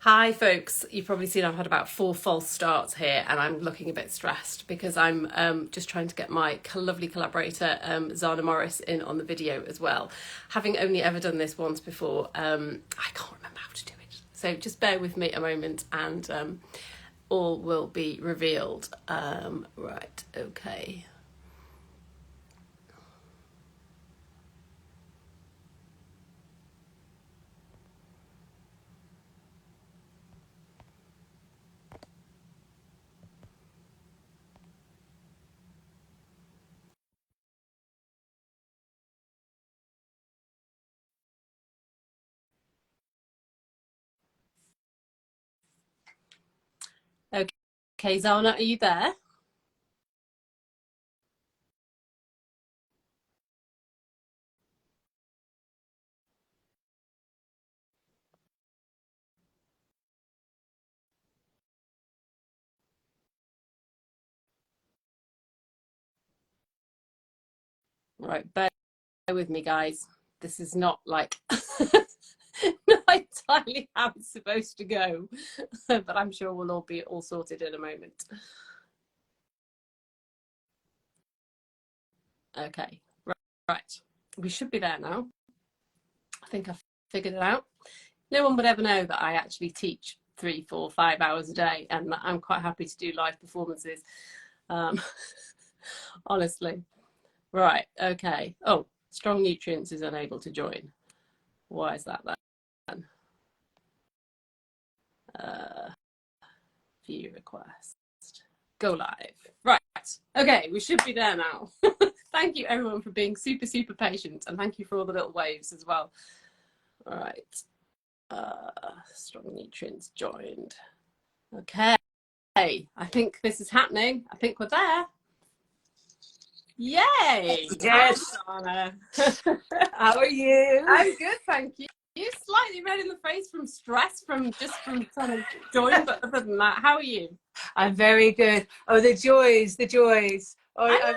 Hi folks, you've probably seen I've had about 4 false starts here and I'm looking a bit stressed because I'm just trying to get my lovely collaborator Zana Morris in on the video as well. Having only ever done this once before, I can't remember how to do it. So just bear with me a moment and all will be revealed. Right, okay. Okay, Zana, are you there? Right, bear with me, guys. This is not like not entirely how it's supposed to go, but I'm sure we'll all be all sorted in a moment. Okay, right. We should be there now. I think I've figured it out. No one would ever know that I actually teach 3, 4, 5 hours a day, and I'm quite happy to do live performances. Um, honestly. Right, okay. Oh, Strong Nutrients is unable to join. Why is that then? View request. Go live. Right. Okay, we should be there now. Thank you everyone for being super, super patient, and thank you for all the little waves as well. All right. Strong Nutrients joined. Okay. I think this is happening. I think we're there. Yay! Yes. Hi, How are you? I'm good, thank you. You're slightly red in the face from stress, from trying to join, but other than that, how are you? I'm very good. Oh, the joys, the joys. Oh, I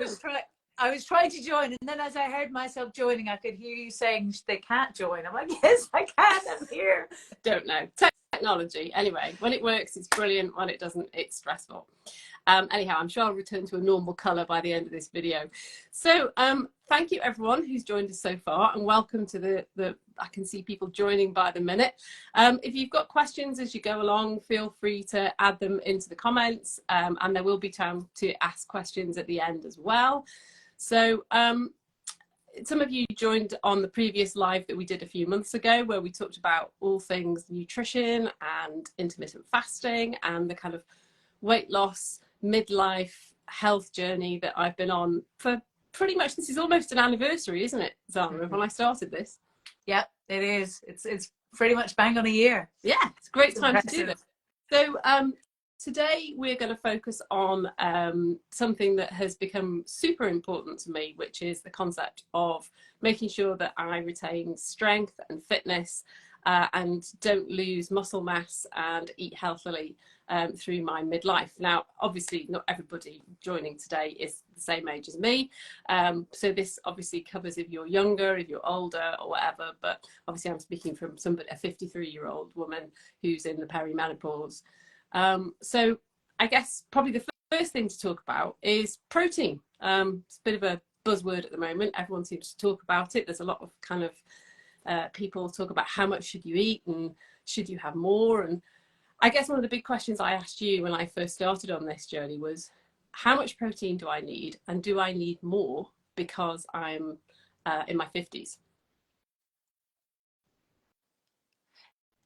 was trying to join, and then as I heard myself joining, I could hear you saying they can't join. I'm like, yes, I can. I'm here. Don't know. Technology. Anyway, when it works, it's brilliant. When it doesn't, it's stressful. Anyhow, I'm sure I'll return to a normal colour by the end of this video. So thank you everyone who's joined us so far, and welcome to the I can see people joining by the minute. If you've got questions as you go along, feel free to add them into the comments, and there will be time to ask questions at the end as well. So some of you joined on the previous live that we did a few months ago, where we talked about all things nutrition and intermittent fasting and the kind of weight loss midlife health journey that I've been on for pretty much, this is almost an anniversary, isn't it, Zara, when I started this? Yep, it is. It's pretty much bang on a year. Yeah, it's a great time to do this. So today we're going to focus on something that has become super important to me, which is the concept of making sure that I retain strength and fitness and don't lose muscle mass and eat healthily through my midlife. Now, obviously, not everybody joining today is the same age as me. So this obviously covers if you're younger, if you're older or whatever, but obviously I'm speaking from somebody, a 53-year-old woman who's in the perimenopause. So I guess probably the first thing to talk about is protein. It's a bit of a buzzword at the moment. Everyone seems to talk about it. There's a lot of kind of people talk about how much should you eat and should you have more. And I guess one of the big questions I asked you when I first started on this journey was, how much protein do I need, and do I need more because I'm in my 50s?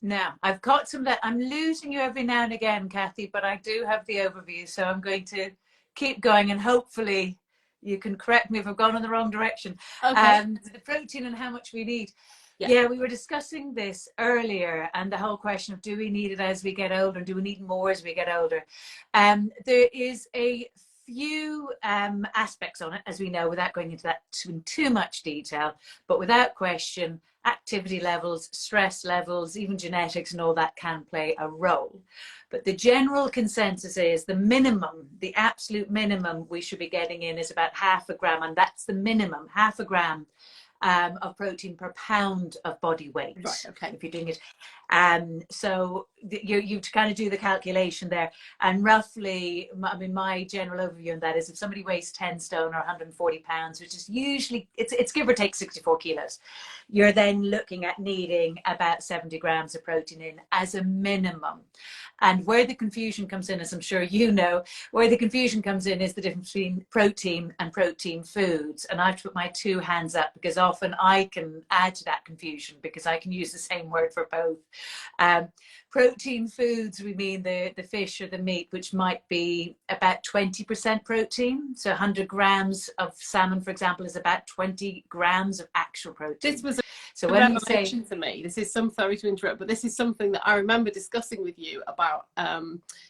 Now, I've got some that I'm losing you every now and again, Kathy, but I do have the overview, so I'm going to keep going, and hopefully you can correct me if I've gone in the wrong direction. Okay. The protein and how much we need. Yeah, we were discussing this earlier, and the whole question of, do we need it as we get older? Do we need more as we get older? There is a few aspects on it, as we know, without going into that in too much detail, but without question, activity levels, stress levels, even genetics and all that can play a role. But the general consensus is the minimum, the absolute minimum we should be getting in is about 0.5 gram, and that's the minimum, 0.5 gram of protein per pound of body weight. right, okay. If you're doing it. So you kind of do the calculation there, and roughly, I mean, my general overview on that is if somebody weighs 10 stone or 140 pounds, which is usually, it's give or take 64 kilos, you're then looking at needing about 70 grams of protein in as a minimum. And where the confusion comes in, as I'm sure you know, where the confusion comes in is the difference between protein and protein foods. And I've put my two hands up because often I can add to that confusion because I can use the same word for both. Protein foods, we mean the fish or the meat, which might be about 20% protein. So 100 grams of salmon, for example, is about 20 grams of actual protein. This was so a when revelation to me. This is sorry to interrupt, but this is something that I remember discussing with you about,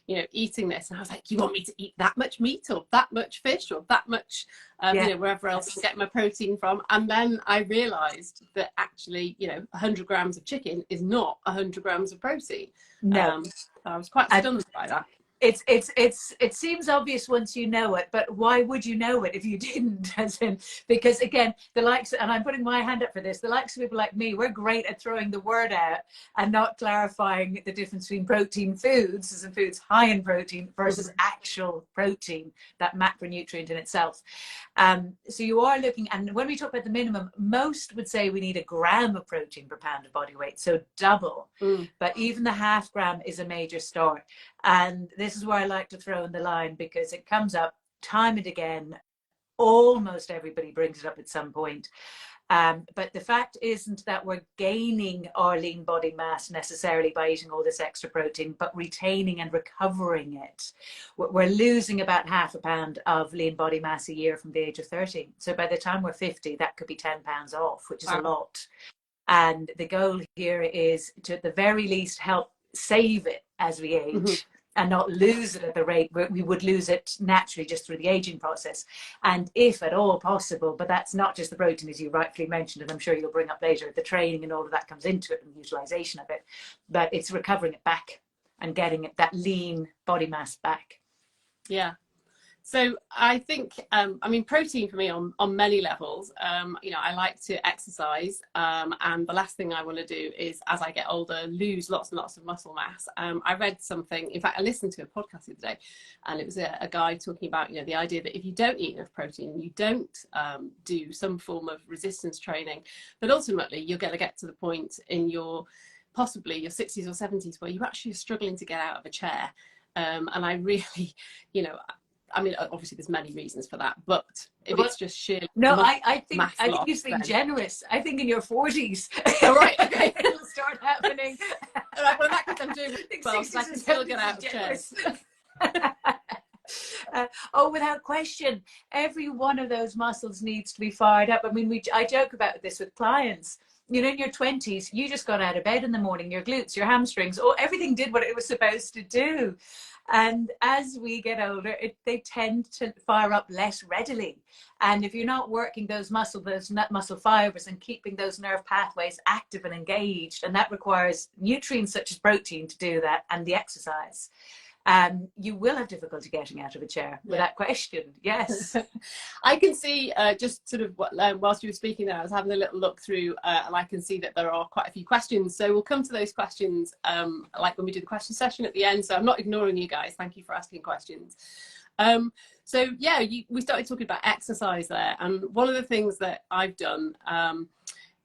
you know, eating this. And I was like, you want me to eat that much meat or that much fish or that much, you know, wherever else I get my protein from. And then I realized that actually, you know, 100 grams of chicken is not 100 grams of protein. No. I was quite stunned by that. It seems obvious once you know it, but why would you know it if you didn't? As in, because again, the likes, and I'm putting my hand up for this, the likes of people like me, we're great at throwing the word out and not clarifying the difference between protein foods, as in foods high in protein, versus actual protein, that macronutrient in itself. So you are looking, and when we talk about the minimum, most would say we need 1 gram of protein per pound of body weight, so double. But even the half gram is a major start. And this is where I like to throw in the line, because it comes up time and again. Almost everybody brings it up at some point. But the fact isn't that we're gaining our lean body mass necessarily by eating all this extra protein, but retaining and recovering it. We're losing about half a pound of lean body mass a year from the age of 30. So by the time we're 50, that could be 10 pounds off, which is a lot. And the goal here is to, at the very least, help save it as we age and not lose it at the rate where we would lose it naturally just through the aging process. And if at all possible, but that's not just the protein, as you rightfully mentioned, and I'm sure you'll bring up later, the training and all of that comes into it and utilization of it, but it's recovering it back and getting it, that lean body mass back. Yeah. So I think, I mean, protein for me on many levels, you know, I like to exercise, and the last thing I want to do is, as I get older, lose lots and lots of muscle mass. I read something, in fact, I listened to a podcast the other day, and it was a guy talking about, you know, the idea that if you don't eat enough protein, you don't do some form of resistance training, but ultimately you're going to get to the point in your, possibly your 60s or 70s, where you're actually struggling to get out of a chair. And I really, you know, I mean, obviously there's many reasons for that, but if it's just sheer I think you're being generous. I think in your 40s, oh, right, okay, it'll start happening. All right, well, in that case, I'm doing well, so I can still get out of chairs. Without question, every one of those muscles needs to be fired up. I mean, I joke about this with clients. You know, in your 20s, you just got out of bed in the morning, your glutes, your hamstrings, everything did what it was supposed to do. And as we get older, they tend to fire up less readily. And if you're not working those muscle fibers and keeping those nerve pathways active and engaged, and that requires nutrients such as protein to do that, and the exercise, you will have difficulty getting out of a chair, without question. Yes. I can see, just sort of whilst you were speaking there, I was having a little look through, and I can see that there are quite a few questions. So we'll come to those questions like when we do the question session at the end. So I'm not ignoring you guys. Thank you for asking questions. So yeah, we started talking about exercise there. And one of the things that I've done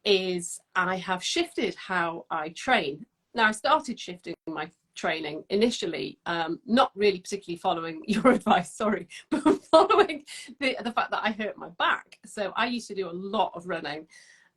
is I have shifted how I train. Now, I started shifting my training initially, not really particularly following your advice, sorry, but following the fact that I hurt my back. So I used to do a lot of running,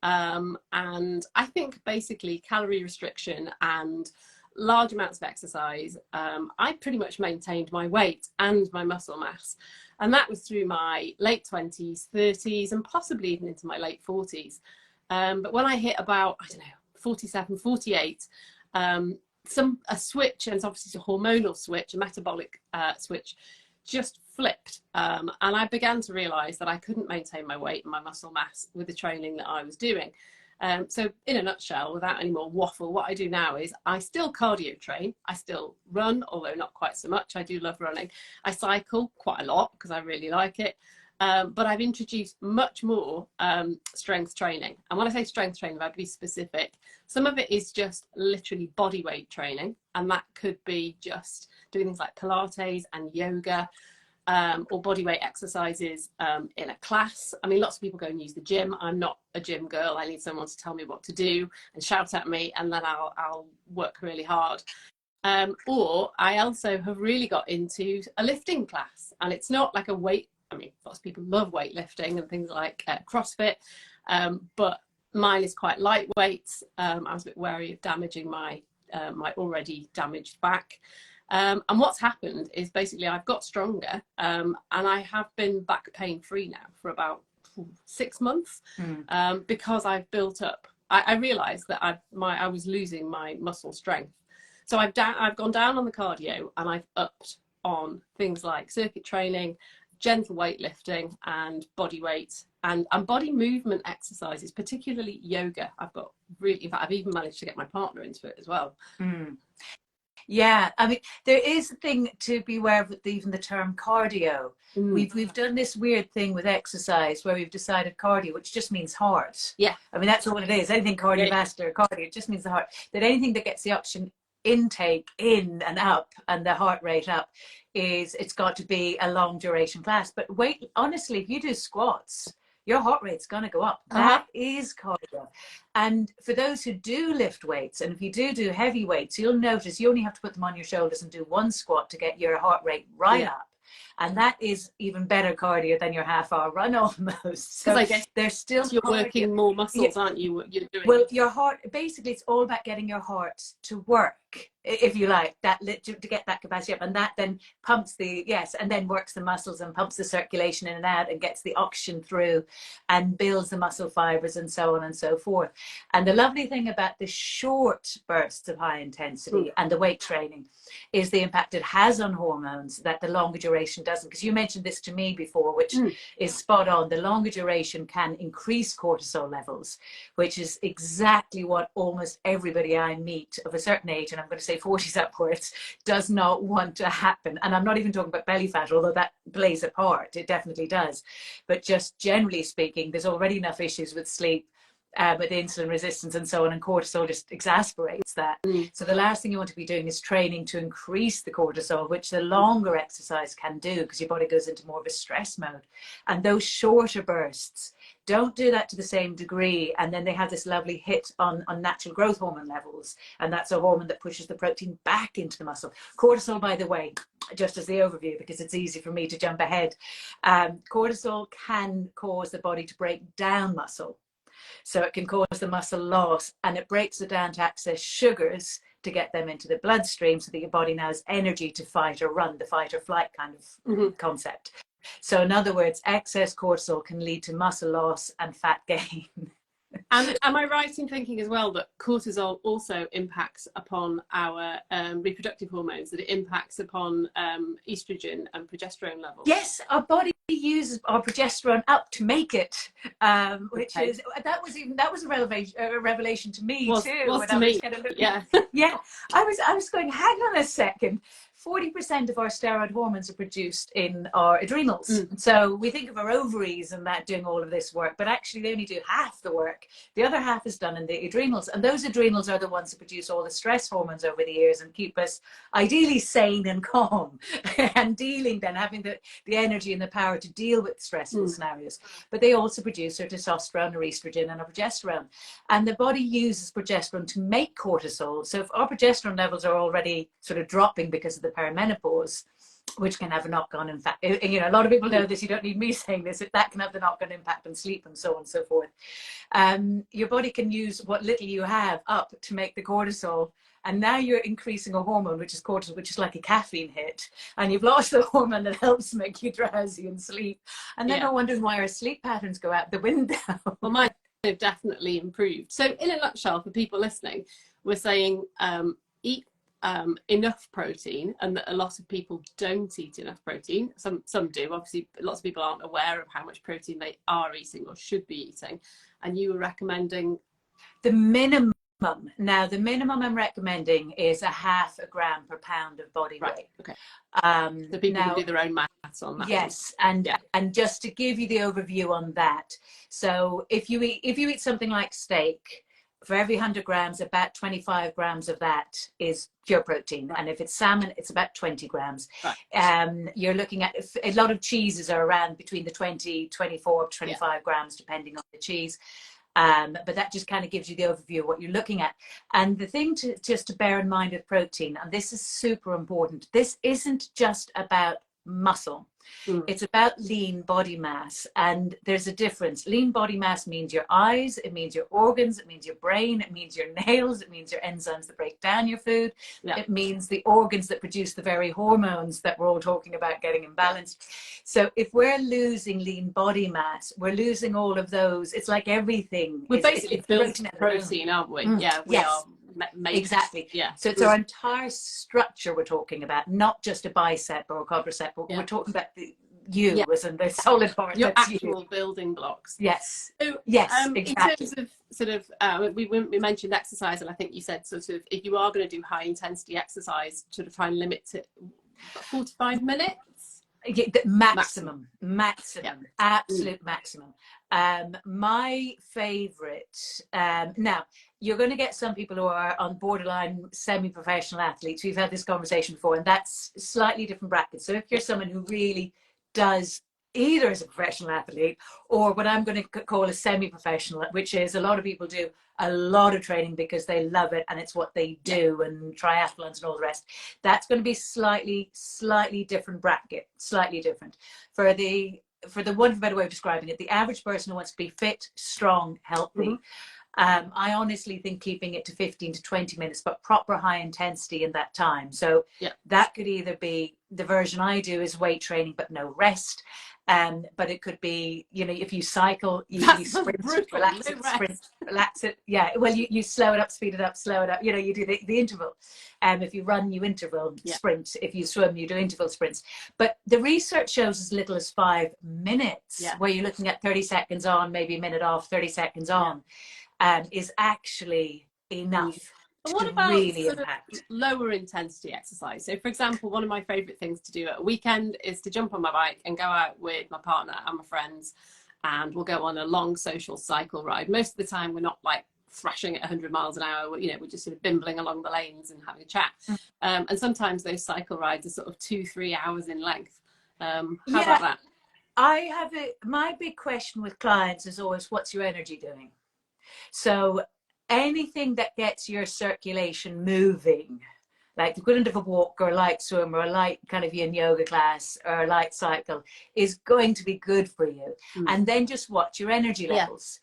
and I think basically calorie restriction and large amounts of exercise, I pretty much maintained my weight and my muscle mass, and that was through my late 20s, 30s, and possibly even into my late 40s. But when I hit about, I don't know, 47, 48, a switch, and it's obviously a hormonal switch, a metabolic switch, just flipped, and I began to realize that I couldn't maintain my weight and my muscle mass with the training that I was doing. So in a nutshell, without any more waffle, what I do now is I still cardio train. I still run, although not quite so much. I do love running. I cycle quite a lot because I really like it. But I've introduced much more strength training. And when I say strength training, I'd be specific. Some of it is just literally body weight training. And that could be just doing things like Pilates and yoga, or body weight exercises in a class. I mean, lots of people go and use the gym. I'm not a gym girl. I need someone to tell me what to do and shout at me, and then I'll work really hard. Or I also have really got into a lifting class, and it's not like a weight. I mean, lots of people love weightlifting and things like CrossFit, but mine is quite lightweight. I was a bit wary of damaging my already damaged back. And what's happened is basically I've got stronger, and I have been back pain free now for about 6 months, because I've built up. I realised that I was losing my muscle strength, so I've gone down on the cardio, and I've upped on things like circuit training, gentle weightlifting, and body weight and body movement exercises, particularly yoga. In fact, I've even managed to get my partner into it as well. Yeah, I mean, there is a thing to be aware of with even the term cardio. We've done this weird thing with exercise where we've decided cardio, which just means heart. Yeah. I mean, that's all it is. Anything cardiovascular, cardio, it just means the heart. That anything that gets the oxygen intake in and up and the heart rate up, it's got to be a long duration class. But wait, honestly, if you do squats, your heart rate's going to go up. That is cardio. And for those who do lift weights, and if you do heavy weights, you'll notice you only have to put them on your shoulders and do one squat to get your heart rate right up. And that is even better cardio than your half-hour run almost. So I guess they're still you're working more muscles, aren't you? You're doing. Well, your heart, basically, it's all about getting your heart to work, if you like, that to get that capacity up, and that then pumps and then works the muscles and pumps the circulation in and out and gets the oxygen through and builds the muscle fibers and so on and so forth. And the lovely thing about the short bursts of high intensity and the weight training is the impact it has on hormones that the longer duration doesn't. Because you mentioned this to me before, which is spot on. The longer duration can increase cortisol levels, which is exactly what almost everybody I meet of a certain age, and I'm going to say 40s upwards, does not want to happen. And I'm not even talking about belly fat, although that plays a part. It definitely does. But just generally speaking, there's already enough issues with sleep, with insulin resistance and so on, and cortisol just exasperates that. So the last thing you want to be doing is training to increase the cortisol, which the longer exercise can do, because your body goes into more of a stress mode. And those shorter bursts don't do that to the same degree, and then they have this lovely hit on natural growth hormone levels, and that's a hormone that pushes the protein back into the muscle. Cortisol, by the way, just as the overview, because it's easy for me to jump ahead, cortisol can cause the body to break down muscle. So it can cause the muscle loss, and it breaks it down to access sugars to get them into the bloodstream so that your body now has energy to fight or run, the fight or flight kind of concept. So in other words, excess cortisol can lead to muscle loss and fat gain. And am I right in thinking as well that cortisol also impacts upon our reproductive hormones, that it impacts upon estrogen and progesterone levels? Yes, our body uses our progesterone up to make it, which is that was a revelation to me too. Was to me, yeah. Yeah, I was going, hang on a second. 40% of our steroid hormones are produced in our adrenals. So we think of our ovaries and that doing all of this work, but actually they only do half the work. The other half is done in the adrenals. And those adrenals are the ones that produce all the stress hormones over the years and keep us ideally sane and calm and having the energy and the power to deal with stressful scenarios. But they also produce our testosterone, our estrogen, and our progesterone. And the body uses progesterone to make cortisol. So if our progesterone levels are already sort of dropping because of the perimenopause, which can have a knock-on impact. You know, a lot of people know this. You don't need me saying this. That can have the knock-on impact on sleep and so on and so forth. Your body can use what little you have up to make the cortisol, and now you're increasing a hormone, which is cortisol, which is like a caffeine hit, and you've lost the hormone that helps make you drowsy and sleep. And then we're wondering why our sleep patterns go out the window. Well, mine have definitely improved. So in a nutshell, for people listening, we're saying eat enough protein, and that a lot of people don't eat enough protein. Some do. Obviously, lots of people aren't aware of how much protein they are eating or should be eating. And you were recommending the minimum Now, the minimum I'm recommending is 0.5 gram per pound of body weight. Okay. So people can do their own maths on that. Yes, and just to give you the overview on that, so if you eat something like steak, for every 100 grams, about 25 grams of that is pure protein, and if it's salmon, it's about 20 grams. You're looking at a lot of cheeses are around between the 24 25 grams, depending on the cheese. But that just kind of gives you the overview of what you're looking at. And the thing just to bear in mind with protein, and this is super important, this isn't just about muscle. It's about lean body mass, and there's a difference. Lean body mass means your eyes, it means your organs, it means your brain, it means your nails, it means your enzymes that break down your food, it means the organs that produce the very hormones that we're all talking about getting imbalanced. So if we're losing lean body mass, we're losing all of those. It's like everything. We're basically building protein, aren't we? Yeah, we are. Exactly. Yeah. So it's our entire structure we're talking about, not just a bicep or a quadricep. We're talking about as in the solid part. Your actual building blocks. Yes. So, exactly. In terms of sort of, we mentioned exercise, and I think you said sort of if you are going to do high intensity exercise, sort of try and limit to 45 minutes. Maximum, absolute maximum. My favorite, now you're going to get some people who are on borderline semi-professional athletes. We've had this conversation before, and that's slightly different brackets. So if you're someone who really does either as a professional athlete or what I'm going to call a semi-professional, which is a lot of people do a lot of training because they love it and it's what they do, and triathlons and all the rest, that's going to be slightly different bracket, slightly different. For the one better way of describing it, the average person who wants to be fit, strong, healthy, I honestly think keeping it to 15 to 20 minutes, but proper high intensity in that time. So that could either be the version I do is weight training, but no rest. But it could be, if you cycle, you sprint, relax it. Yeah. Well, you slow it up, speed it up, slow it up. You do the interval. If you run, you interval sprint. If you swim, you do interval sprints. But the research shows as little as 5 minutes, where you're looking at 30 seconds on, maybe a minute off, 30 seconds on. Is actually enough to really impact. Lower intensity exercise? So, for example, one of my favourite things to do at a weekend is to jump on my bike and go out with my partner and my friends, and we'll go on a long social cycle ride. Most of the time, we're not like thrashing at 100 miles an hour. We're just sort of bimbling along the lanes and having a chat. And sometimes those cycle rides are sort of 2-3 hours in length. How about that? My big question with clients is always, what's your energy doing? So anything that gets your circulation moving, like the equivalent of a walk or a light swim or a light kind of yin yoga class or a light cycle, is going to be good for you. And then just watch your energy levels.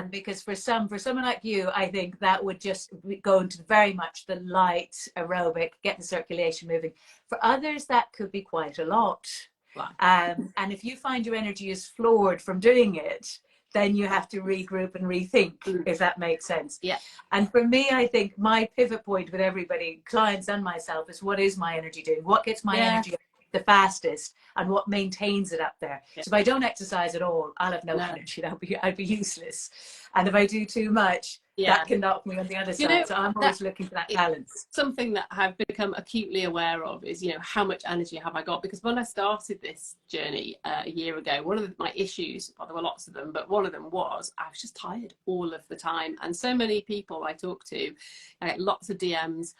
Because for someone like you, I think that would just go into very much the light aerobic, get the circulation moving. For others, that could be quite a lot. Wow. And if you find your energy is floored from doing it, then you have to regroup and rethink, if that makes sense. Yeah. And for me, I think my pivot point with everybody, clients and myself, is what is my energy doing? What gets my energy up the fastest, and what maintains it up there? So if I don't exercise at all, I'll have no energy. I'd be useless. And if I do too much, that can knock me on the other side. So I'm always looking for that balance. Something that I've become acutely aware of is, how much energy have I got? Because when I started this journey a year ago, one of my issues, well, there were lots of them, but one of them was I was just tired all of the time. And so many people I talk to, I get lots of DMs,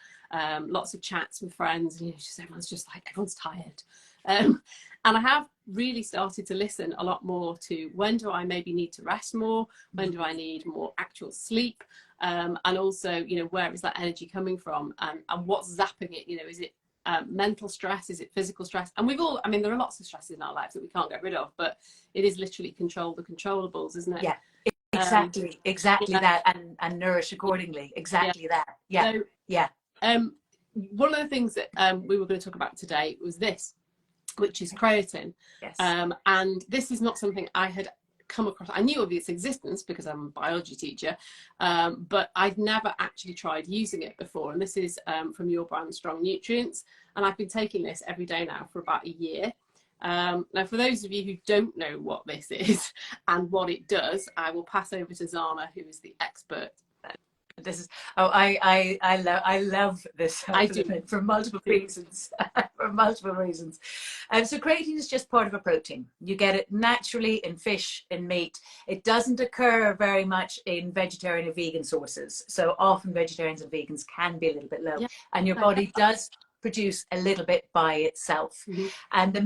lots of chats with friends, and everyone's just like, everyone's tired. And I have really started to listen a lot more to when do I maybe need to rest more, when do I need more actual sleep, and also, where is that energy coming from, and what's zapping it? Is it mental stress? Is it physical stress? And there are lots of stresses in our lives that we can't get rid of, but it is literally control the controllables, isn't it? Yeah, exactly that, and nourish accordingly. Exactly that. Yeah. So, one of the things that we were going to talk about today was this, which is creatine. Yes. And this is not something I had come across. I knew of its existence because I'm a biology teacher, but I'd never actually tried using it before. And this is from your brand, Strong Nutrients. And I've been taking this every day now for about a year. Now, for those of you who don't know what this is and what it does, I will pass over to Zana, who is the expert. This is I love this supplement for multiple reasons. For multiple reasons. So creatine is just part of a protein. You get it naturally in fish, in meat. It doesn't occur very much in vegetarian or vegan sources. So often vegetarians and vegans can be a little bit low, and your body does produce a little bit by itself. And the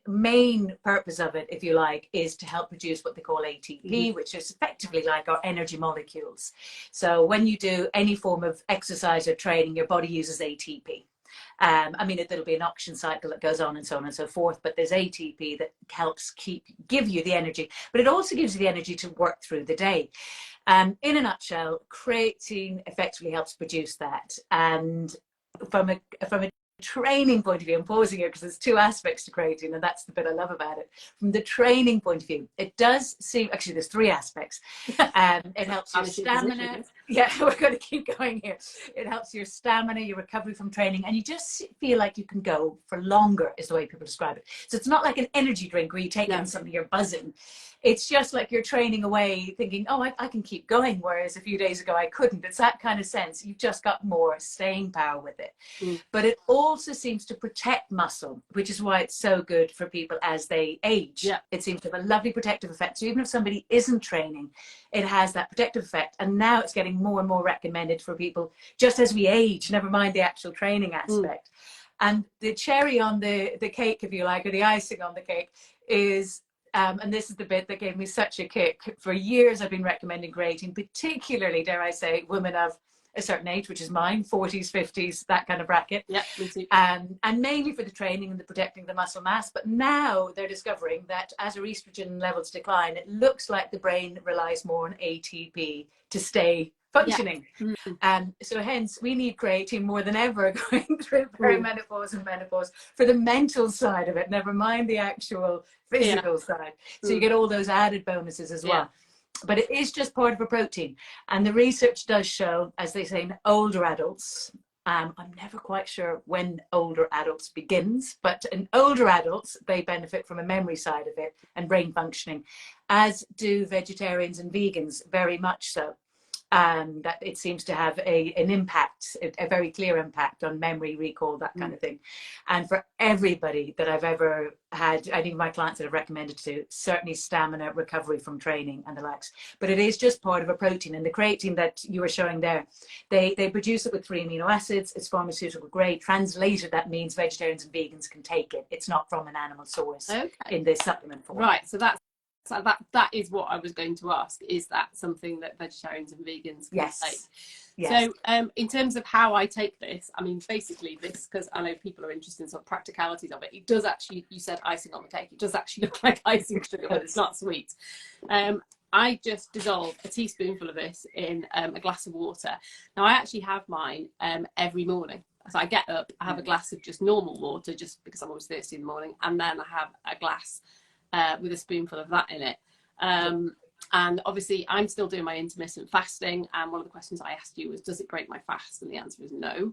main purpose of it, if you like, is to help produce what they call ATP, which is effectively like our energy molecules. So when you do any form of exercise or training, your body uses ATP. I mean, there'll be an oxygen cycle that goes on and so forth, but there's ATP that helps give you the energy, but it also gives you the energy to work through the day. In a nutshell, creatine effectively helps produce that. And from a training point of view, I'm pausing here because there's two aspects to creatine, and that's the bit I love about it. From the training point of view, it does seem, actually there's three aspects. It helps your stamina. Yeah, we're going to keep going here. It helps your stamina, your recovery from training, and you just feel like you can go for longer, is the way people describe it. So it's not like an energy drink where you take in something, you're buzzing. It's just like you're training away thinking, oh, I can keep going, whereas a few days ago I couldn't. It's that kind of sense. You've just got more staying power with it. But it also seems to protect muscle, which is why it's so good for people as they age. It seems to have a lovely protective effect. So even if somebody isn't training, it has that protective effect. And now it's getting more and more recommended for people just as we age, never mind the actual training aspect. And the cherry on the cake, if you like, or the icing on the cake is, and this is the bit that gave me such a kick. For years, I've been recommending creatine, particularly, dare I say, women of a certain age, which is mine, 40s, 50s, that kind of bracket. Yeah, me too. And mainly for the training and the protecting the muscle mass. But now they're discovering that as our estrogen levels decline, it looks like the brain relies more on ATP to stay functioning. So hence we need creatine more than ever going through perimenopause and menopause for the mental side of it, never mind the actual physical side. So you get all those added bonuses as well. But it is just part of a protein. And the research does show, as they say, in older adults, I'm never quite sure when older adults begins, but in older adults, they benefit from a memory side of it and brain functioning, as do vegetarians and vegans, very much so. That it seems to have an impact, a very clear impact on memory, recall, that kind of thing. And for everybody that I've ever had, I think my clients that have recommended to, certainly stamina, recovery from training and the likes. But it is just part of a protein. And the creatine that you were showing there, they produce it with 3 amino acids. It's pharmaceutical grade. Translated, that means vegetarians and vegans can take it. It's not from an animal source in this supplement form. Right, so that is what I was going to ask. Is that something that vegetarians and vegans can take? So in terms of how I take this, I mean, basically this, because I know people are interested in sort of practicalities of it, it does actually, you said icing on the cake, it does actually look like icing sugar, but it's not sweet. I just dissolve a teaspoonful of this in a glass of water. Now I actually have mine every morning. So I get up, I have a glass of just normal water, just because I'm always thirsty in the morning, and then I have a glass with a spoonful of that in it. And obviously I'm still doing my intermittent fasting, and one of the questions I asked you was, does it break my fast? And the answer is no,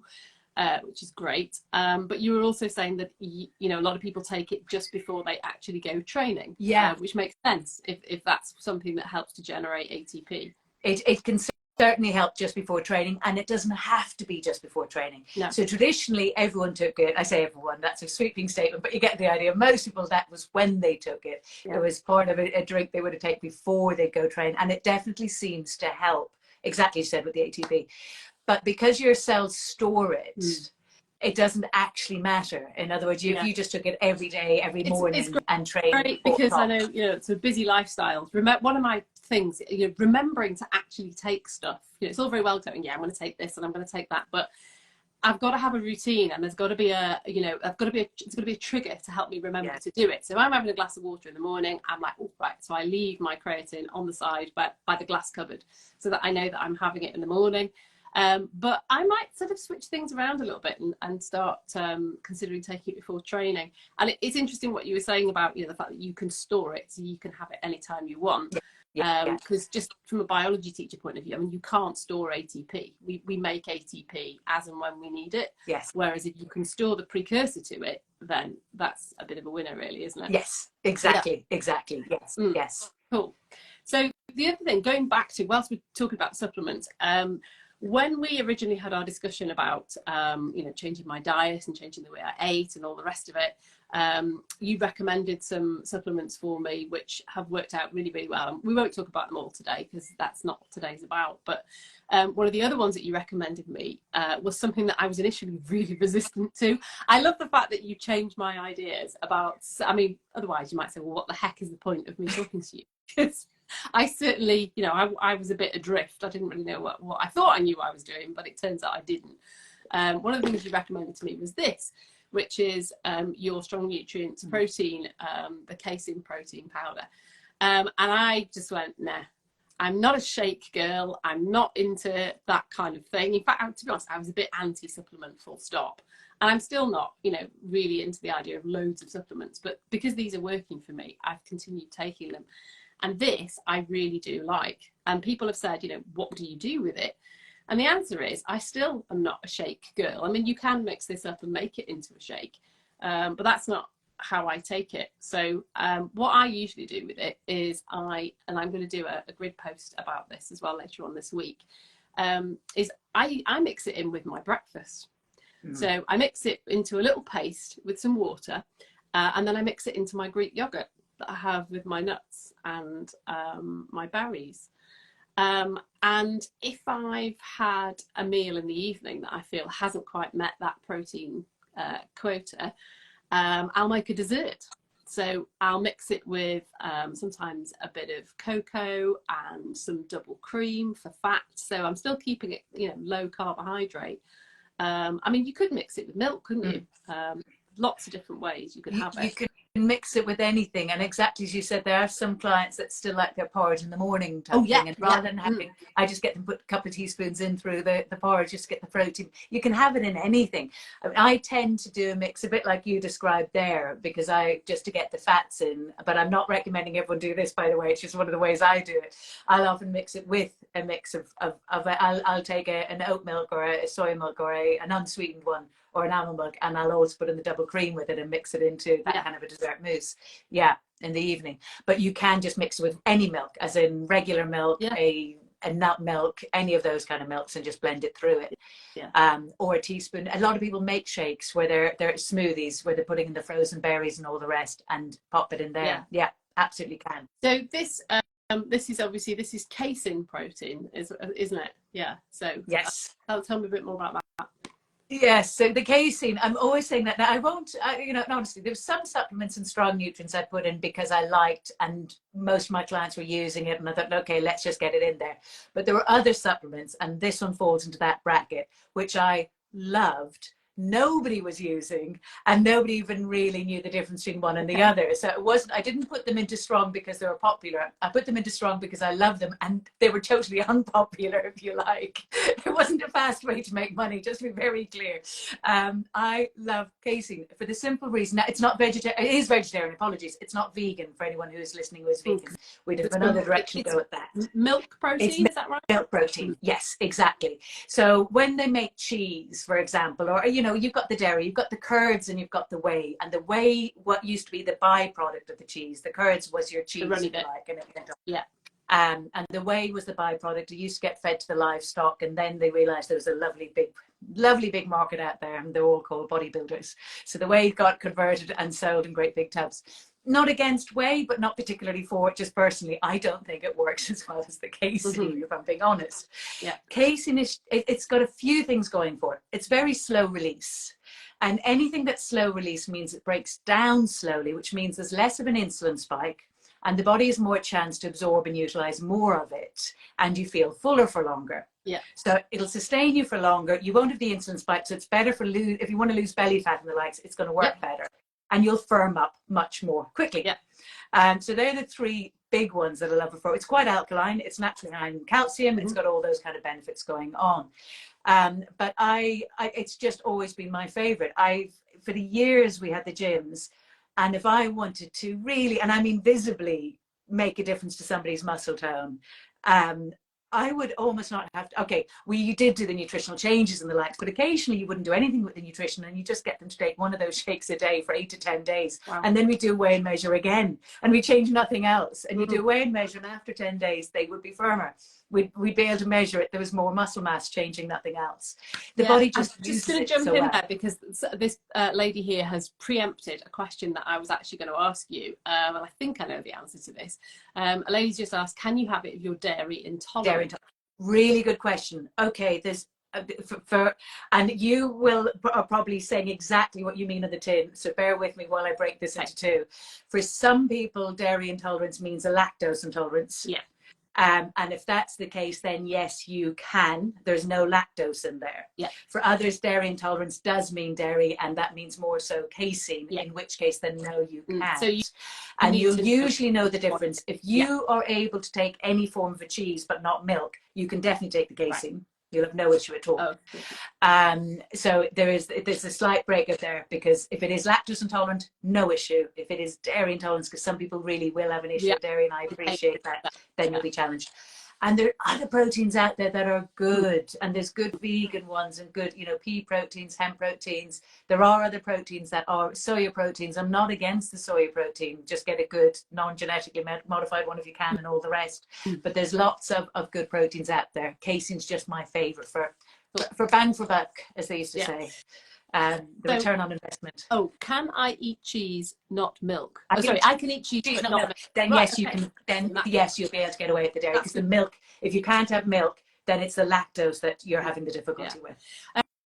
which is great. But you were also saying that you know, a lot of people take it just before they actually go training, which makes sense if that's something that helps to generate ATP. It can certainly help just before training, and it doesn't have to be just before training. So traditionally everyone took it, I say everyone, that's a sweeping statement, but you get the idea. Most people, that was when they took it. It was part of a drink they would have taken before they go train, and it definitely seems to help, exactly as you said with the ATP. But because your cells store it, it doesn't actually matter. In other words, if you just took it every day, every morning, and trained. Great, because I know, you know, it's a busy lifestyle. One of my things, you know, remembering to actually take stuff. You know, it's all very well going, I'm going to take this and I'm going to take that, but I've got to have a routine, and there's got to be it's got to be a trigger to help me remember to do it. So I'm having a glass of water in the morning, I'm like, oh, right, so I leave my creatine on the side by the glass cupboard, so that I know that I'm having it in the morning. But I might sort of switch things around a little bit and start considering taking it before training. And it's interesting what you were saying about, you know, the fact that you can store it, so you can have it anytime you want. Because just from a biology teacher point of view, I mean, you can't store ATP. We make ATP as and when we need it. Whereas if you can store the precursor to it, then that's a bit of a winner, really, isn't it? Exactly. Yes. Cool. So the other thing, going back to, whilst we're talking about supplements, when we originally had our discussion about, you know, changing my diet and changing the way I ate and all the rest of it, you recommended some supplements for me, which have worked out really, really well. We won't talk about them all today because that's not what today's about. But one of the other ones that you recommended me was something that I was initially really resistant to. I love the fact that you changed my ideas about, I mean, otherwise you might say, well, what the heck is the point of me talking to you? Because I certainly, you know, I was a bit adrift. I didn't really know what I thought I knew what I was doing, but it turns out I didn't. One of the things you recommended to me was this, which is your strong nutrients protein, the casein protein powder. And I just went, nah, I'm not a shake girl. I'm not into that kind of thing. In fact, to be honest, I was a bit anti-supplement, full stop. And I'm still not, you know, really into the idea of loads of supplements. But because these are working for me, I've continued taking them. And this I really do like. And people have said, you know, what do you do with it? And the answer is, I still am not a shake girl. I mean, you can mix this up and make it into a shake, but that's not how I take it. So what I usually do with it is and I'm going to do a grid post about this as well later on this week, is I mix it in with my breakfast. So I mix it into a little paste with some water, and then I mix it into my Greek yogurt that I have with my nuts and my berries. And if I've had a meal in the evening that I feel hasn't quite met that protein quota, I'll make a dessert. So I'll mix it with sometimes a bit of cocoa and some double cream for fat. So I'm still keeping it, you know, low carbohydrate. I mean, you could mix it with milk, couldn't you? Lots of different ways you could have it. You can mix it with anything, and exactly as you said, there are some clients that still like their porridge in the morning type thing, and rather than having, I just get them put a couple of teaspoons in through the porridge just to get the protein. You can have it in anything. I mean, I tend to do a mix a bit like you described there, because just to get the fats in, but I'm not recommending everyone do this, by the way. It's just one of the ways I do it. I'll often mix it with a mix of I'll take an oat milk or a soy milk or an unsweetened one or an almond milk, and I'll always put in the double cream with it and mix it into that kind of a dessert mousse. Yeah, in the evening. But you can just mix it with any milk, as in regular milk, a nut milk, any of those kind of milks, and just blend it through it. Or a teaspoon. A lot of people make shakes where they're smoothies where they're putting in the frozen berries and all the rest and pop it in there. Yeah, absolutely can. So this is casein protein, isn't it? Yeah. So yes. Tell me a bit more about that. Yes, so the casein, I'm always saying that. Now, you know, honestly, there's some supplements and strong nutrients I put in because I liked, and most of my clients were using it, and I thought, okay, let's just get it in there. But there were other supplements, and this one falls into that bracket, which I loved, nobody was using, and nobody even really knew the difference between one and the other. So I didn't put them into strong because they were popular. I put them into strong because I love them, and they were totally unpopular, if you like. It wasn't a fast way to make money, just to be very clear. I love casein for the simple reason that it's not vegetarian. It is vegetarian, apologies. It's not vegan, for anyone who is listening who is vegan. We'd have another direction to go with that. Milk protein, is that right? Milk protein, yes, exactly. So when they make cheese, for example, or, you know, you've got the dairy, you've got the curds, and you've got the whey. And the whey, what used to be the byproduct of the cheese, the curds was your cheese, if you like, and everything. Yeah. And the whey was the byproduct. It used to get fed to the livestock, and then they realized there was a lovely big market out there, and they're all called bodybuilders. So the whey got converted and sold in great big tubs. Not against whey, but not particularly for it. Just personally, I don't think it works as well as the casein, if I'm being honest. Yeah, casein it's got a few things going for it. It's very slow release, and anything that's slow release means it breaks down slowly, which means there's less of an insulin spike, and the body has more chance to absorb and utilize more of it, and you feel fuller for longer. Yeah. So it'll sustain you for longer. You won't have the insulin spike, so it's better for if you want to lose belly fat and the likes, it's going to work better. And you'll firm up much more quickly. Yeah. So they're the three big ones that I love it for. It's quite alkaline. It's naturally high in calcium. It's got all those kind of benefits going on. But it's just always been my favorite. For the years we had the gyms, and if I wanted to really, and I mean visibly, make a difference to somebody's muscle tone, I would almost not have to, okay, you did do the nutritional changes and the likes, but occasionally you wouldn't do anything with the nutrition and you just get them to take one of those shakes a day for 8 to 10 days. Wow. And then we do weigh and measure again and we change nothing else. And you do weigh and measure and after 10 days, they would be firmer. We'd be able to measure it. There was more muscle mass changing, nothing else. The body just I'm just going to jump in there because this lady here has preempted a question that I was actually going to ask you. And I think I know the answer to this. A lady's just asked, can you have it if you're dairy intolerant? Really good question. Okay, there's and you will are probably saying exactly what you mean on the tin, so bear with me while I break this into two. For some people, dairy intolerance means a lactose intolerance. Yeah. And if that's the case, then yes, you can. There's no lactose in there. Yeah. For others, dairy intolerance does mean dairy, and that means more so casein, in which case then no, you can't. So you'll usually know the difference. If you are able to take any form of a cheese but not milk, you can definitely take the casein. Right. You'll have no issue at all. So there's a slight breakup there, because if it is lactose intolerant, no issue. If it is dairy intolerance, because some people really will have an issue with dairy, and I appreciate that, then you'll be challenged. And there are other proteins out there that are good, and there's good vegan ones and good, pea proteins, hemp proteins. There are other proteins that are soya proteins. I'm not against the soya protein. Just get a good non-genetically modified one if you can, and all the rest. But there's lots of good proteins out there. Casein's just my favorite for bang for buck, as they used to say. The return on investment. Oh, can I eat cheese, not milk? I can eat cheese, but not milk. Then yes, you can. Then yes, you'll be able to get away with the dairy, because the milk, if you can't have milk, then it's the lactose that you're having the difficulty with.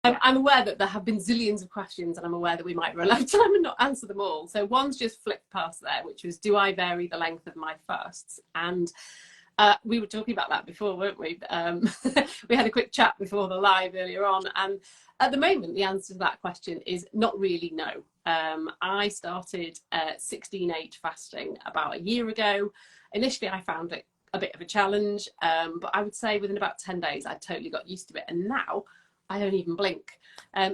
I'm aware that there have been zillions of questions, and I'm aware that we might run out of time and not answer them all. So one's just flicked past there, which was, do I vary the length of my fasts? And we were talking about that before, weren't we? We had a quick chat before the live earlier on, and at the moment the answer to that question is not really no. I started 16/8 fasting about a year ago. Initially I found it a bit of a challenge, but I would say within about 10 days I totally got used to it, and now I don't even blink.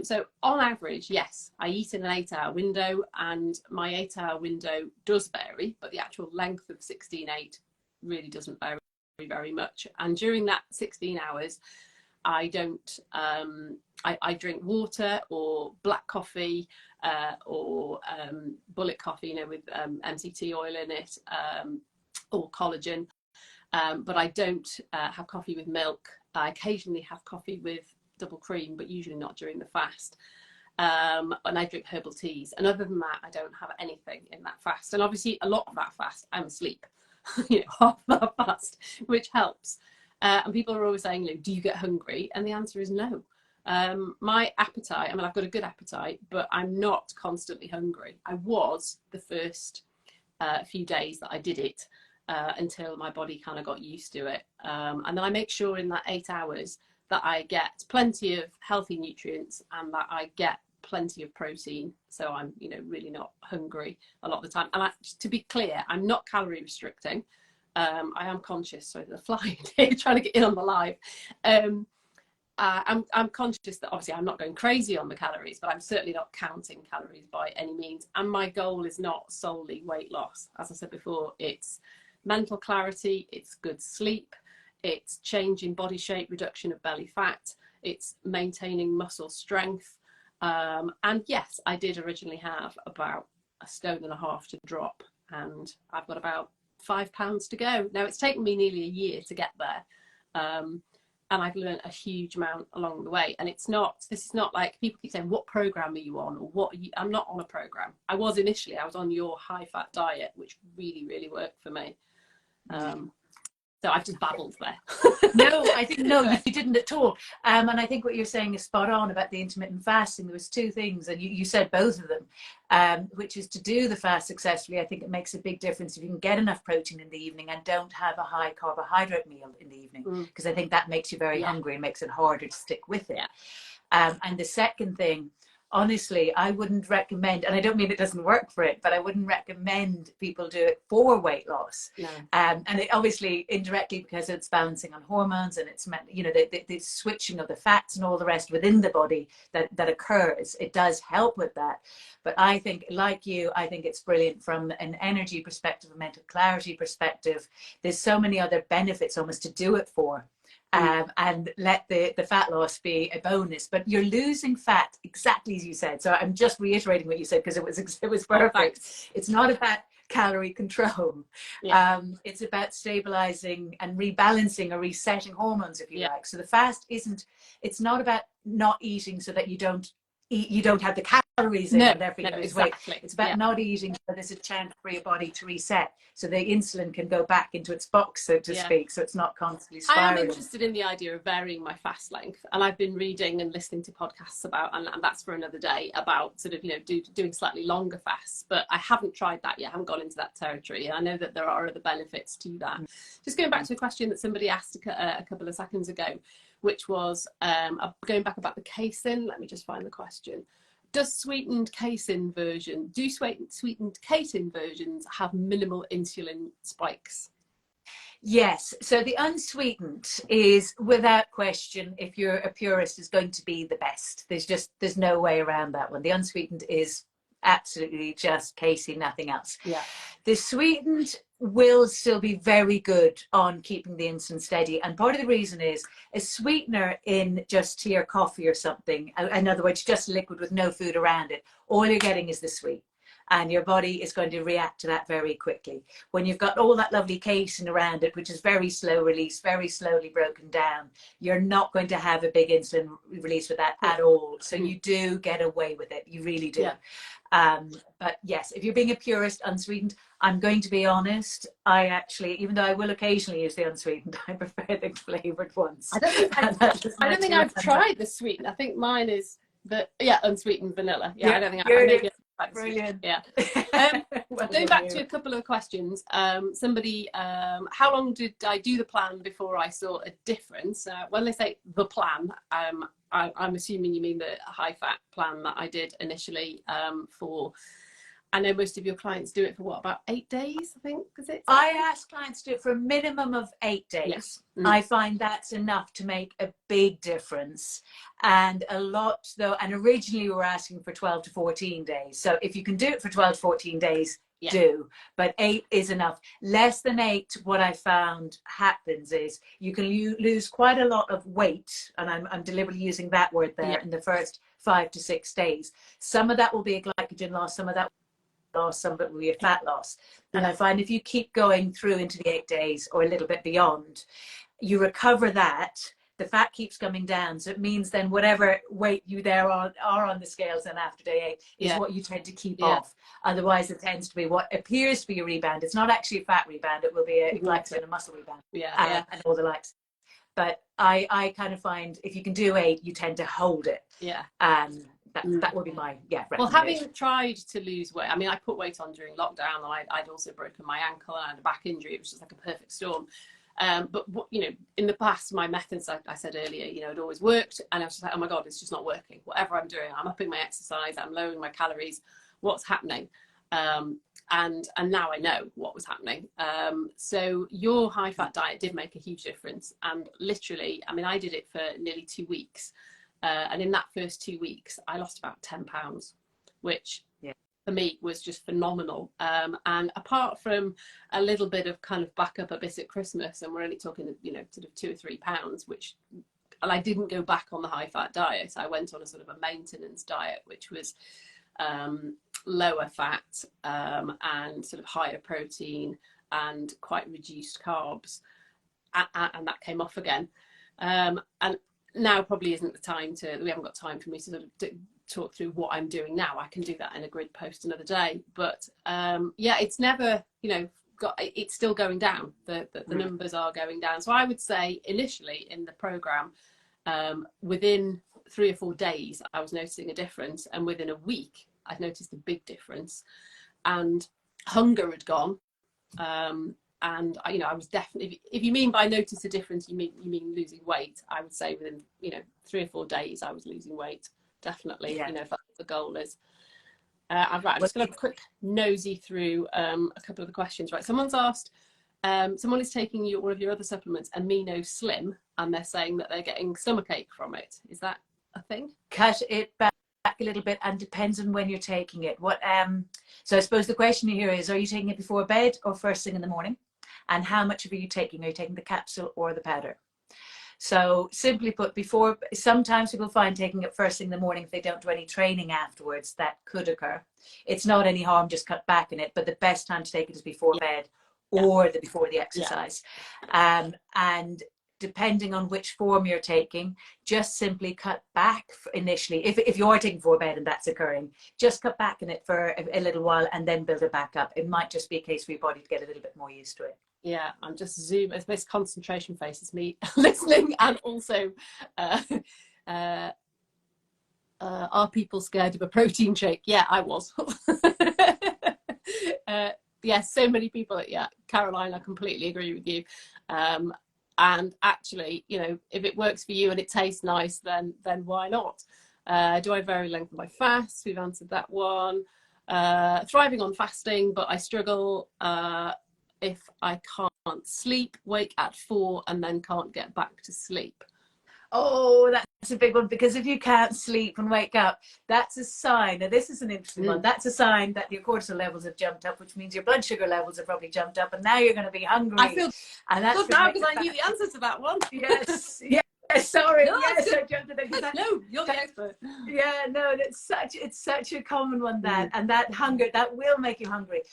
So on average, yes, I eat in an 8-hour window, and my 8-hour window does vary, but the actual length of 16/8 really doesn't vary very much. And during that 16 hours, I don't I drink water or black coffee or bullet coffee, with MCT oil in it, or collagen, but I don't have coffee with milk. I occasionally have coffee with double cream, but usually not during the fast. And I drink herbal teas, and other than that I don't have anything in that fast. And obviously a lot of that fast I'm asleep. Half that fast, which helps. And people are always saying, do you get hungry? And the answer is no. My appetite, I've got a good appetite, but I'm not constantly hungry. I was the first few days that I did it, until my body kind of got used to it. And then I make sure in that 8 hours that I get plenty of healthy nutrients and that I get plenty of protein, so I'm really not hungry a lot of the time. And to be clear, I'm not calorie restricting. I am conscious, so the fly here trying to get in on the live. I'm conscious that obviously I'm not going crazy on the calories, but I'm certainly not counting calories by any means. And my goal is not solely weight loss. As I said before, it's mental clarity, it's good sleep, it's changing body shape, reduction of belly fat, it's maintaining muscle strength. And yes, I did originally have about 1.5 stone to drop, and I've got about 5 pounds to go. Now it's taken me nearly a year to get there. And I've learned a huge amount along the way. And this is not like people keep saying, what program are you on? Or what are you? I'm not on a program. I was on your high fat diet, which really, really worked for me. So I've just babbled there. No, I think no, you didn't at all. And I think what you're saying is spot on about the intermittent fasting. There was 2 things, and you said both of them, which is to do the fast successfully. I think it makes a big difference if you can get enough protein in the evening and don't have a high carbohydrate meal in the evening, because I think that makes you very hungry and makes it harder to stick with it. And the second thing, honestly, I wouldn't recommend, and I don't mean it doesn't work for it, but I wouldn't recommend people do it for weight loss. No. And it obviously indirectly, because it's balancing on hormones, and it's the switching of the fats and all the rest within the body that occurs. It does help with that. But I think, like you, I think it's brilliant from an energy perspective, a mental clarity perspective. There's so many other benefits almost to do it for. and let the fat loss be a bonus. But you're losing fat exactly as you said. So I'm just reiterating what you said because it was perfect. It's not about calorie control. It's about stabilizing and rebalancing or resetting hormones, if you like. So the fast it's not about not eating so that you don't have the calories in and therefore you lose weight. It's about not eating so there's a chance for your body to reset, so the insulin can go back into its box, so to speak, so it's not constantly spiraling. I am interested in the idea of varying my fast length, and I've been reading and listening to podcasts about, and that's for another day, about sort of, doing slightly longer fasts, but I haven't tried that yet. I haven't gone into that territory, and I know that there are other benefits to that. Just going back to a question that somebody asked a couple of seconds ago, which was going back about the casein. Let me just find the question. Do sweetened casein versions have minimal insulin spikes? Yes. So the unsweetened is, without question, if you're a purist, is going to be the best. There's no way around that one. The unsweetened is absolutely just casein, nothing else. The sweetened will still be very good on keeping the insulin steady, and part of the reason is a sweetener in just tea or coffee or something, in other words just liquid with no food around it, all you're getting is the sweet, and your body is going to react to that very quickly. When you've got all that lovely casein around it, which is very slow release, very slowly broken down, you're not going to have a big insulin release with that at all. So you do get away with it, you really do. But yes, if you're being a purist, unsweetened, I'm going to be honest, I actually, even though I will occasionally use the unsweetened, I prefer the flavoured ones. I don't think I've tried the sweetened. I think mine is unsweetened vanilla. I don't think brilliant. Going back to a couple of questions, somebody, how long did I do the plan before I saw a difference? When they say the plan, I'm assuming you mean the high fat plan that I did initially for, I know most of your clients do it for about 8 days, I think, is it? I ask clients to do it for a minimum of 8 days. I find that's enough to make a big difference. And a lot though, and originally we were asking for 12 to 14 days. So if you can do it for 12 to 14 days, do, but 8 is enough. Less than 8, what I found happens is you can lose quite a lot of weight, and I'm deliberately using that word there, in the first 5 to 6 days. Some of that will be a glycogen loss, some of that loss, some of it will be a fat loss. And I find if you keep going through into the 8 days or a little bit beyond, you recover that, the fat keeps coming down. So it means then whatever weight you are on the scales then after day 8 is what you tend to keep off. Otherwise it tends to be what appears to be a rebound. It's not actually a fat rebound, it will be a glycogen and muscle rebound and all the likes. But I kind of find if you can do 8, you tend to hold it. That would be my Well, having tried to lose weight, I mean, I put weight on during lockdown, and I'd also broken my ankle and I had a back injury. It was just like a perfect storm. But in the past, my methods, I said earlier, it always worked, and I was just like, oh my god, it's just not working. Whatever I'm doing, I'm upping my exercise, I'm lowering my calories. What's happening? And now I know what was happening. So your high fat diet did make a huge difference, and literally, I mean, I did it for nearly 2 weeks. And in that first 2 weeks, I lost about 10 pounds, which for me was just phenomenal. And apart from a little bit of kind of back up a bit at Christmas, and we're only talking, sort of 2 or 3 pounds, and I didn't go back on the high fat diet. I went on a sort of a maintenance diet, which was lower fat and sort of higher protein and quite reduced carbs. And that came off again. And now probably isn't the time we haven't got time for me to sort of talk through what I'm doing now. I can do that in a grid post another day. But it's never, it's still going down. The numbers are going down. So I would say initially in the program, within 3 or 4 days, I was noticing a difference. And within a week, I'd noticed a big difference. And hunger had gone. And I was definitely, if you mean by notice a difference, you mean losing weight, I would say within 3 or 4 days I was losing weight, definitely. If that's what the goal is. I'm just going to have a quick nosy through a couple of the questions. Right, someone's asked, someone is taking one of your other supplements, Amino Slim, and they're saying that they're getting stomachache from it. Is that a thing? Cut it back a little bit, and depends on when you're taking it. So I suppose the question here is, are you taking it before bed or first thing in the morning? And how much are you taking? Are you taking the capsule or the powder? So simply put, before, sometimes people find taking it first thing in the morning, if they don't do any training afterwards, that could occur. It's not any harm, just cut back in it, but the best time to take it is before bed or before the exercise. And depending on which form you're taking, just simply cut back initially. If you are taking before bed and that's occurring, just cut back in it for a little while and then build it back up. It might just be a case for your body to get a little bit more used to it. Yeah, I'm just zooming. It's this concentration face is me listening, and also, are people scared of a protein shake? Yeah, I was. Yes, so many people. Yeah, Caroline, I completely agree with you. And actually, you know, if it works for you and it tastes nice, then why not? Do I vary length of my fast? We've answered that one. Thriving on fasting, but I struggle if I can't sleep, wake at 4 and then can't get back to sleep. Oh, that's a big one, because if you can't sleep and wake up, that's a sign. Now, this is an interesting one. That's a sign that your cortisol levels have jumped up, which means your blood sugar levels have probably jumped up, and now you're going to be hungry. I feel good now because I knew the answer to that one. Yes, yes. Sorry, no, yes, I jumped at it. No, you're the expert. Yeah, no, it's such a common one, and that hunger, that will make you hungry.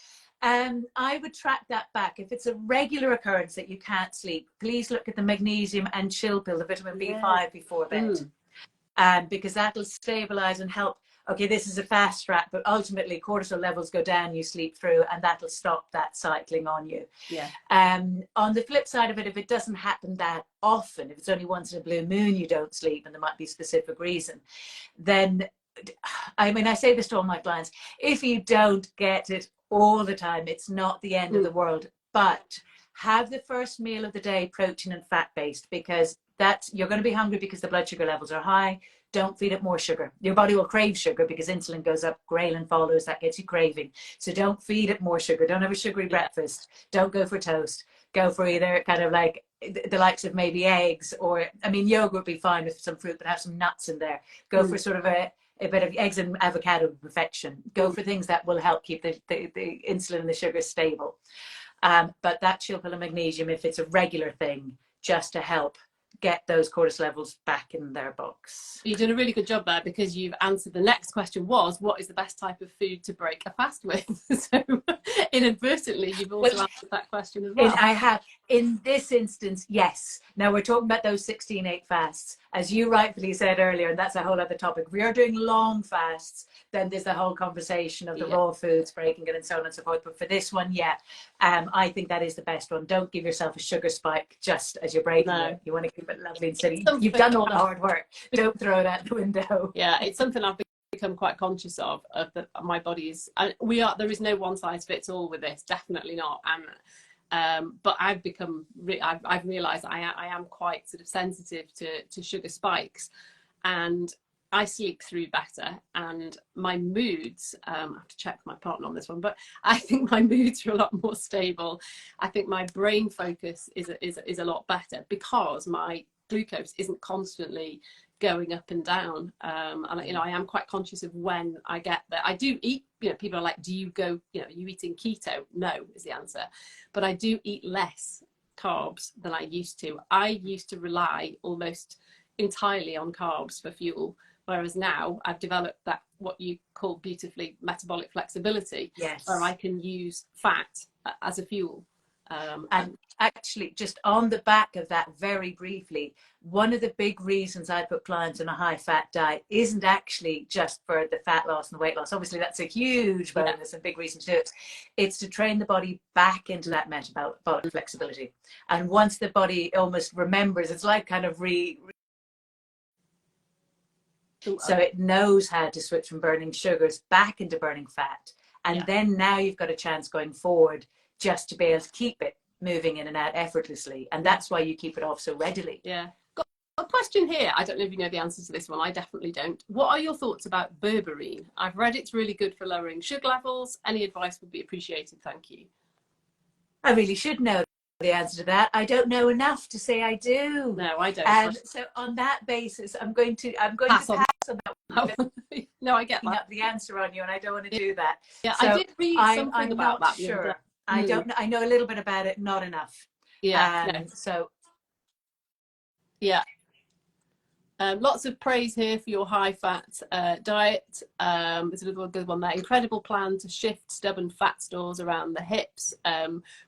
I would track that back. If it's a regular occurrence that you can't sleep, please look at the magnesium and chill pill, the vitamin B5 before bed, because that'll stabilize and help. Okay, this is a fast track, but ultimately cortisol levels go down, you sleep through, and that'll stop that cycling on you. Yeah. On the flip side of it, if it doesn't happen that often, if it's only once in a blue moon you don't sleep and there might be a specific reason, then, I mean, I say this to all my clients, if you don't get it all the time, it's not the end of the world, but have the first meal of the day protein and fat based, because you're going to be hungry because the blood sugar levels are high. Don't feed it more sugar. Your body will crave sugar because insulin goes up, ghrelin follows, that gets you craving. So don't feed it more sugar. Don't have a sugary breakfast. Don't go for toast. Go for either kind of like the likes of maybe eggs, or, I mean, yogurt would be fine with some fruit, but have some nuts in there. Go for sort of a bit of eggs and avocado perfection. Go for things that will help keep the insulin and the sugar stable. But that chill pill of magnesium, if it's a regular thing, just to help get those cortisol levels back in their box. You've done a really good job there, because you've answered the next question was, what is the best type of food to break a fast with? So inadvertently, you've also answered that question as well. I have. In this instance, yes. Now we're talking about those 16/8 fasts, as you rightfully said earlier, and that's a whole other topic. If we are doing long fasts, then there's the whole conversation of the raw foods, breaking it, and so on and so forth. But for this one, I think that is the best one. Don't give yourself a sugar spike just as you're breaking it. You want to keep it lovely and steady. You've done all the hard work. Don't throw it out the window. Yeah, it's something I've become quite conscious of that my body is, there is no one size fits all with this, definitely not. But I've become, I've realized I am quite sort of sensitive to sugar spikes, and I sleep through better, and my moods, I have to check my partner on this one, but I think my moods are a lot more stable. I think my brain focus is a lot better, because my glucose isn't constantly going up and down. And I am quite conscious of when I get there. I do eat, people are like, do you go, are you eating keto? No is the answer. But I do eat less carbs than I used to. I used to rely almost entirely on carbs for fuel, whereas now I've developed that, what you call beautifully, metabolic flexibility, where I can use fat as a fuel. And actually, just on the back of that, very briefly, one of the big reasons I put clients on a high fat diet isn't actually just for the fat loss and the weight loss. Obviously, that's a huge bonus and big reason to do it. It's to train the body back into that metabolic flexibility. And once the body almost remembers, it's like kind of so it knows how to switch from burning sugars back into burning fat. And then now you've got a chance going forward just to be able to keep it moving in and out effortlessly. And that's why you keep it off so readily. Yeah. Got a question here. I don't know if you know the answer to this one. I definitely don't. What are your thoughts about berberine? I've read it's really good for lowering sugar levels. Any advice would be appreciated. Thank you. I really should know the answer to that. I don't know enough to say I do. No, I don't. So on that basis, I'm going to pass on that one. No, I get that. Up the answer on you, and I don't want to do that. Yeah, so I did read something I'm about not that. Sure. I don't know. I know a little bit about it, not enough. Yeah. No. So Yeah. Lots of praise here for your high-fat diet. There's another good one there. Incredible plan to shift stubborn fat stores around the hips,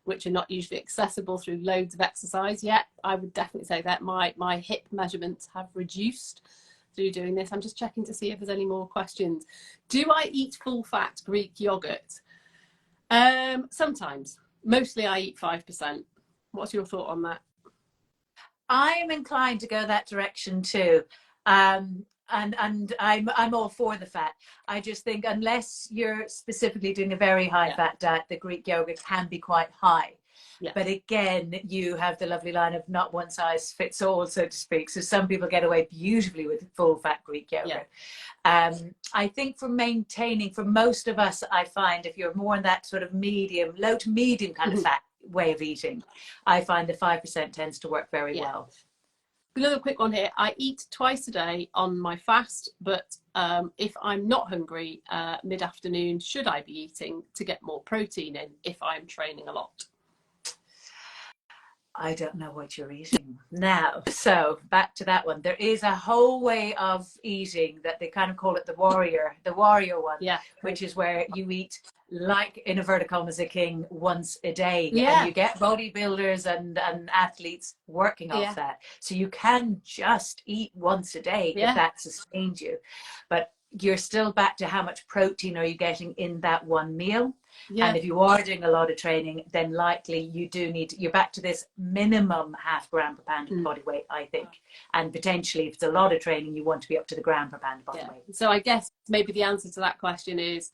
which are not usually accessible through loads of exercise. Yeah, I would definitely say that my hip measurements have reduced through doing this. I'm just checking to see if there's any more questions. Do I eat full-fat Greek yogurt? Sometimes. Mostly I eat 5%. What's your thought on that? I'm inclined to go that direction too. And I'm all for the fat. I just think unless you're specifically doing a very high fat diet, the Greek yogurt can be quite high. Yeah. But again, you have the lovely line of not one size fits all, so to speak. So some people get away beautifully with full fat Greek yogurt. Yeah. I think for maintaining, for most of us, I find if you're more in that sort of medium, low to medium kind of fat way of eating, I find the 5% tends to work very well. Another quick one here. I eat twice a day on my fast, but if I'm not hungry mid-afternoon, should I be eating to get more protein in if I'm training a lot? I don't know what you're eating now. So back to that one. There is a whole way of eating that they kind of call it the warrior one, which is where you eat like in inverted commas a king once a day. And you get bodybuilders and athletes working off that. So you can just eat once a day if that sustains you. But you're still back to how much protein are you getting in that one meal. And if you are doing a lot of training, then likely you do need you're back to this minimum half gram per pound of body weight, I think. And potentially if it's a lot of training, you want to be up to the gram per pound of body weight. So I guess maybe the answer to that question is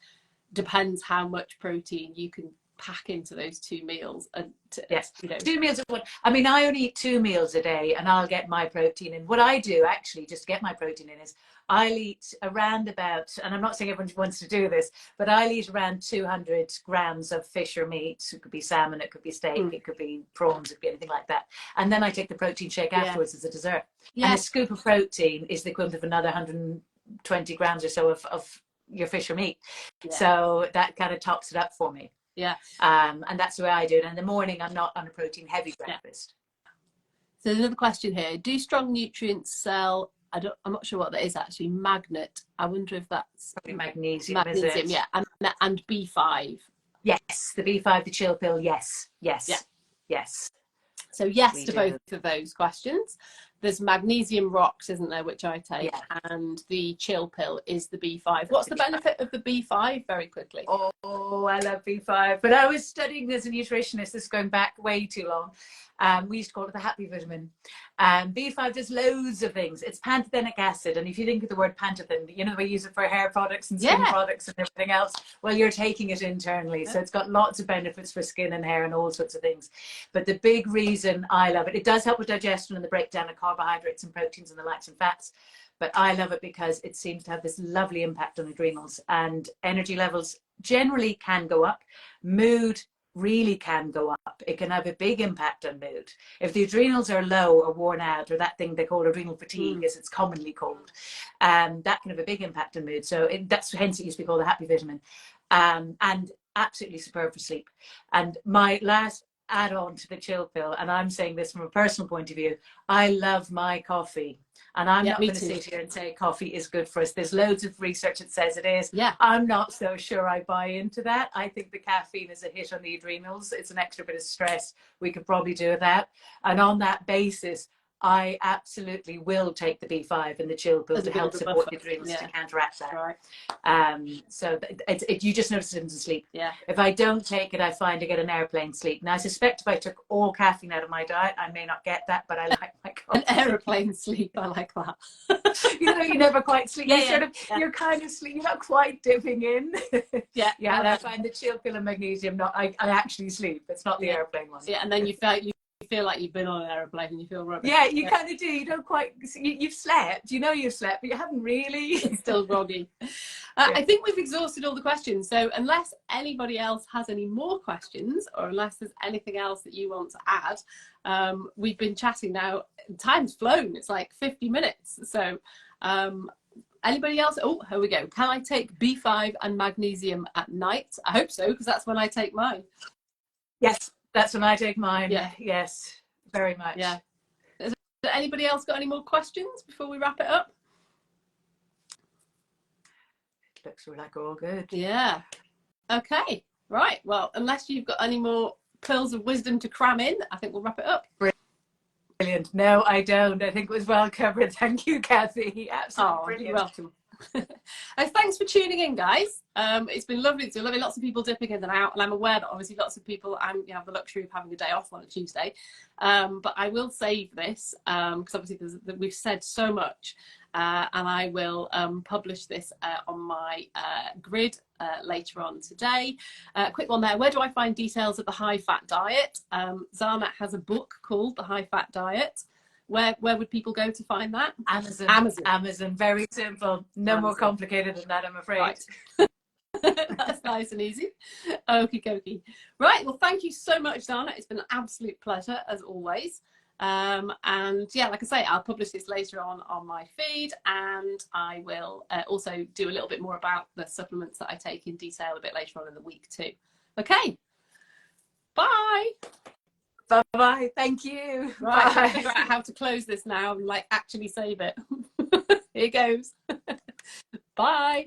depends how much protein you can pack into those 2 meals. And yes, 2 meals at one. I mean, I only eat 2 meals a day and I'll get my protein in. What I do actually just to get my protein in is I'll eat around about, and I'm not saying everyone wants to do this, but I'll eat around 200 grams of fish or meat. It could be salmon, it could be steak, it could be prawns, it could be anything like that. And then I take the protein shake afterwards as a dessert. And a scoop of protein is the equivalent of another 120 grams or so of your fish or meat. So that kind of tops it up for me. And that's the way I do it. And in the morning, I'm not on a protein heavy breakfast. So there's another question here. Do strong nutrients sell? I'm not sure what that is actually. Magnet. I wonder if that's probably magnesium. Is it? Yeah, and B5. Yes, the B5, the chill pill. Yes. So yes to both of those questions. There's magnesium rocks, isn't there, which I take, and the chill pill is the B5. What's the benefit of the B5, very quickly? Oh, I love B5. But I was studying as a nutritionist, this is going back way too long. We used to call it the happy vitamin. B5 does loads of things. It's pantothenic acid. And if you think of the word pantothen, you know, we use it for hair products and skin products and everything else. Well, you're taking it internally. So it's got lots of benefits for skin and hair and all sorts of things. But the big reason I love it, it does help with digestion and the breakdown of carbohydrates and proteins and the lacks and fats. But I love it because it seems to have this lovely impact on adrenals, and energy levels generally can go up. Mood really can go up. It can have a big impact on mood. If the adrenals are low or worn out, or that thing they call adrenal fatigue, as it's commonly called, that can have a big impact on mood. So that's hence it used to be called the happy vitamin, and absolutely superb for sleep. And my last add-on to the chill pill, and I'm saying this from a personal point of view, I love my coffee. And I'm not going to sit here and say coffee is good for us. There's loads of research that says it is. I'm not so sure I buy into that. I think the caffeine is a hit on the adrenals. It's an extra bit of stress. We could probably do without. And on that basis, I absolutely will take the B5 and the chill pill to help support the adrenals to counteract that. So you just notice it in sleep. If I don't take it, I find I get an airplane sleep. Now, I suspect if I took all caffeine out of my diet, I may not get that, but I like my coffee. An airplane sleep, I like that. You know, you never quite sleep. You're kind of sleep. You're not quite dipping in. And I find the chill pill and magnesium, I actually sleep. It's not the airplane one. And then you feel like you've been on an aeroplane and you feel rubbish. You kind of do. You don't quite. You've slept. You know you've slept, but you haven't really. It's still groggy. I think we've exhausted all the questions. So unless anybody else has any more questions, or unless there's anything else that you want to add, we've been chatting now. Time's flown. It's like 50 minutes. So anybody else? Oh, here we go. Can I take B5 and magnesium at night? I hope so, because that's when I take mine. Yes. That's when I take mine. Yes, very much. There's anybody else got any more questions before we wrap it up? It looks like all good. Yeah. Okay. Right. Well, unless you've got any more pearls of wisdom to cram in, I think we'll wrap it up. Brilliant. No, I don't. I think it was well covered. Thank you, Kathy. Absolutely brilliant. You're welcome. Thanks for tuning in, guys. It's been lovely. It's been lovely. Lots of people dipping in and out, and I'm aware that obviously lots of people have the luxury of having a day off on a Tuesday. But I will save this because obviously we've said so much, and I will publish this on my grid later on today. Quick one there. Where do I find details of the high fat diet? Zana has a book called The High Fat Diet. Where would people go to find that? Amazon. Very simple. No more complicated than that, I'm afraid. Right. That's nice and easy. Okie dokie. Right. Well, thank you so much, Dana. It's been an absolute pleasure as always. And yeah, like I say, I'll publish this later on my feed, and I will also do a little bit more about the supplements that I take in detail a bit later on in the week too. Okay. Bye. Bye. Thank you. Right, Bye. figure out how to close this now and like actually save it. Here goes. Bye.